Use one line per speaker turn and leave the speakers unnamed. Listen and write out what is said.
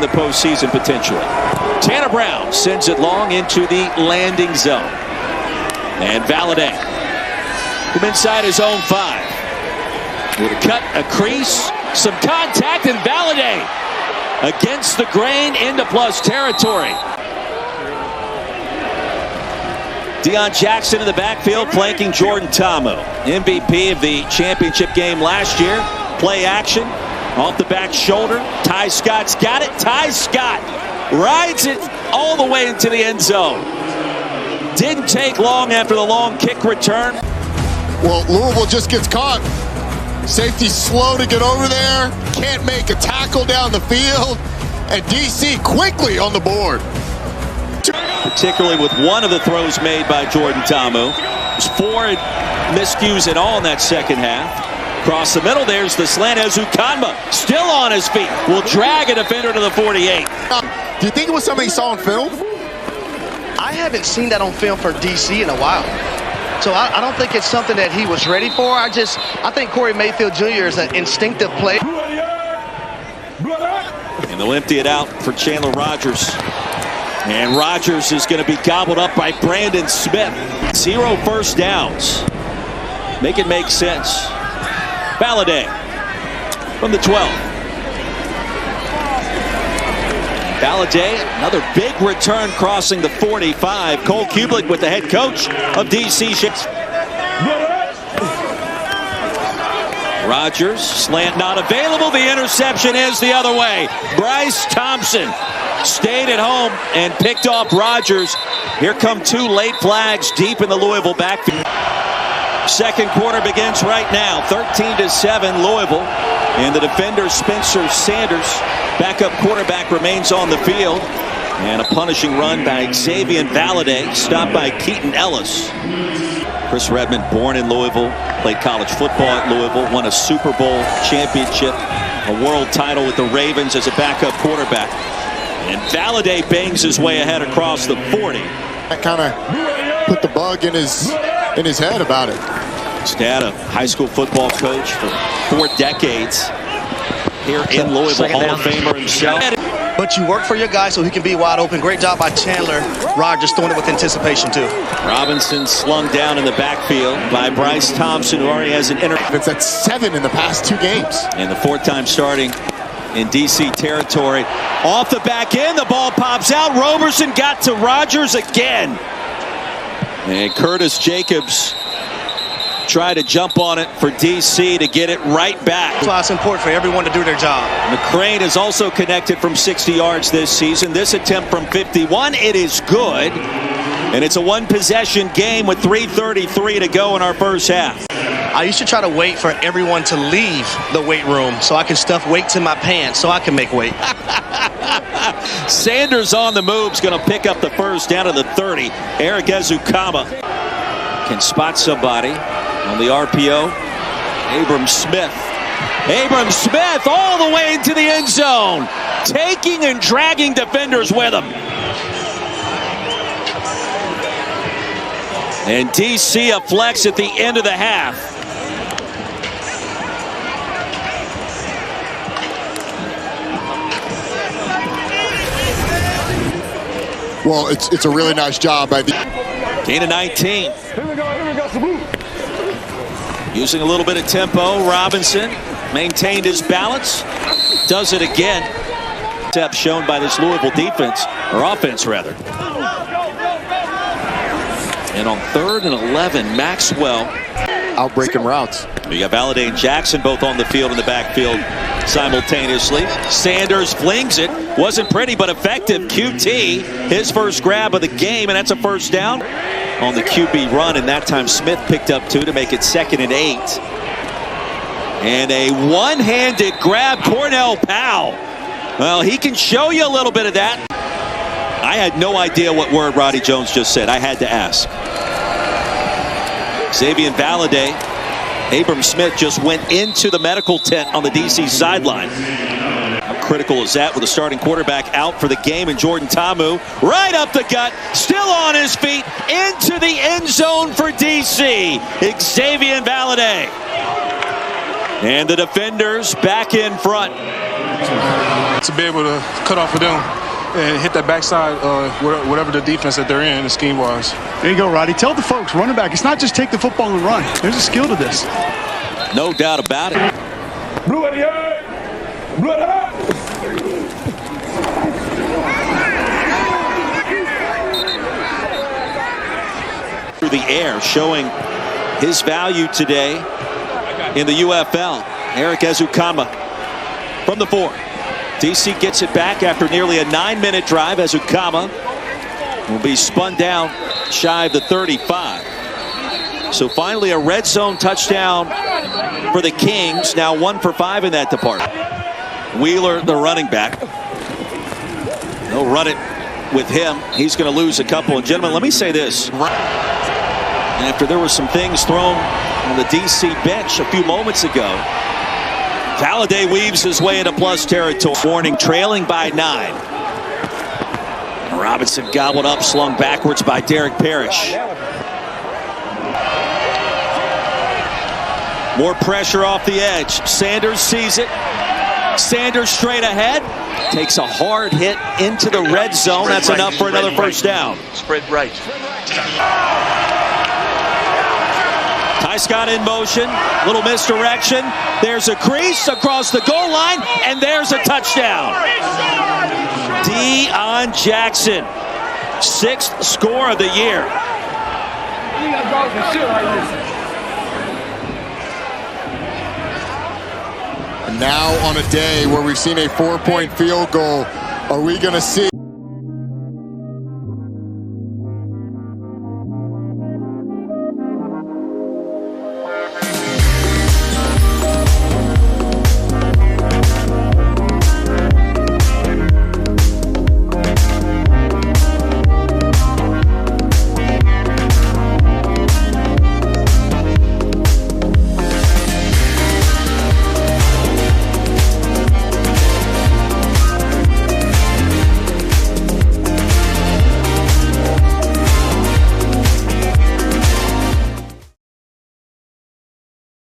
the postseason potentially. Tanner Brown sends it long into the landing zone. And Valladay from inside his own 5. With a cut, a crease, some contact, and Valladay against the grain into plus territory. Deion Jackson in the backfield flanking Jordan Ta'amu. MVP of the championship game last year. Play action off the back shoulder. Ty Scott's got it. Ty Scott rides it all the way into the end zone. Didn't take long after the long kick return.
Well, Louisville just gets caught. Safety's slow to get over there. Can't make a tackle down the field. And DC quickly on the board.
Particularly with one of the throws made by Jordan Ta'amu. There's 4 miscues in all in that second half. Across the middle, there's the slant. Ezukanma still on his feet. Will drag a defender to the 48.
Do you think it was something he saw on film?
I haven't seen that on film for DC in a while. So I don't think it's something that he was ready for. I think Corey Mayfield Jr. is an instinctive player.
And they'll empty it out for Chandler Rogers. And Rogers is going to be gobbled up by Brandon Smith. 0 first downs. Make it make sense. Valladay from the 12. Valladay, another big return crossing the 45. Cole Kublik with the head coach of DC. Rogers, slant not available. The interception is the other way. Bryce Thompson stayed at home and picked off Rogers. Here come 2 late flags deep in the Louisville backfield. Second quarter begins right now. 13-7 Louisville. And the defender Spencer Sanders, backup quarterback, remains on the field. And a punishing run by Xavier Valladay, stopped by Keaton Ellis. Chris Redmond, born in Louisville, played college football at Louisville, won a Super Bowl championship, a world title with the Ravens as a backup quarterback. And Valladay bangs his way ahead across the 40.
That kind of put the bug in his head about it.
His dad, a high school football coach for 4 decades here in Louisville, Hall of Famer himself.
But you work for your guy so he can be wide open. Great job by Chandler Rogers, throwing it with anticipation too.
Robinson slung down in the backfield by Bryce Thompson, who already has an
It's at 7 in the past 2 games.
And the 4th time starting in DC territory. Off the back end, the ball pops out. Roberson got to Rogers again. And Curtis Jacobs tried to jump on it for DC to get it right back.
That's why it's important for everyone to do their job.
McCrane is also connected from 60 yards this season. This attempt from 51, it is good. And it's a 1-possession game with 3:33 to go in our first half.
I used to try to wait for everyone to leave the weight room so I can stuff weights in my pants so I can make weight.
Sanders on the move is going to pick up the first down to the 30. Eric Ezukanma can spot somebody on the RPO. Abram Smith. Abram Smith all the way into the end zone, taking and dragging defenders with him. And DC a flex at the end of the half.
Well, it's a really nice job by the
Gain of 19. Using a little bit of tempo, Robinson maintained his balance. Does it again. Step shown by this Louisville defense, or offense rather. And on 3rd and 11, Maxwell
outbreaking routes.
You got Valladay and Jackson both on the field in the backfield simultaneously. Sanders flings it. Wasn't pretty, but effective. QT, his first grab of the game, and that's a first down on the QB run. And that time Smith picked up 2 to make it 2nd and 8. And a one-handed grab, Cornell Powell. Well, he can show you a little bit of that. I had no idea what word Roddy Jones just said. I had to ask. Xavier Valladay. Abram Smith just went into the medical tent on the DC sideline. How critical is that with the starting quarterback out for the game, and Jordan Ta'amu right up the gut, still on his feet, into the end zone for DC. Xavier Valladay. And the defenders back in front.
To be able to cut off of them and hit that backside, whatever the defense that they're in, the scheme-wise.
There you go, Roddy. Tell the folks, running back, it's not just take the football and run. There's a skill to this.
No doubt about it.
Blue at the yard. Blue at the heart.
Through the air, showing his value today in the UFL. Eric Ezukanma from the 4. DC gets it back after nearly a 9-minute drive. Ezukanma will be spun down shy of the 35. So finally a red zone touchdown for the Kings. Now 1 for 5 in that department. Wheeler, the running back. They'll run it with him. He's going to lose a couple. And gentlemen, let me say this. After there were some things thrown on the DC bench a few moments ago, Valladay weaves his way into plus territory. Warning, trailing by 9. Robinson gobbled up, slung backwards by Derek Parrish. More pressure off the edge. Sanders sees it. Sanders straight ahead. Takes a hard hit into the red zone. That's enough for another first down.
Spread right.
Ty Scott in motion. Little misdirection. There's a crease across the goal line, and there's a touchdown. Deion Jackson, 6th score of the year.
And now on a day where we've seen a 4-point field goal, are we going to see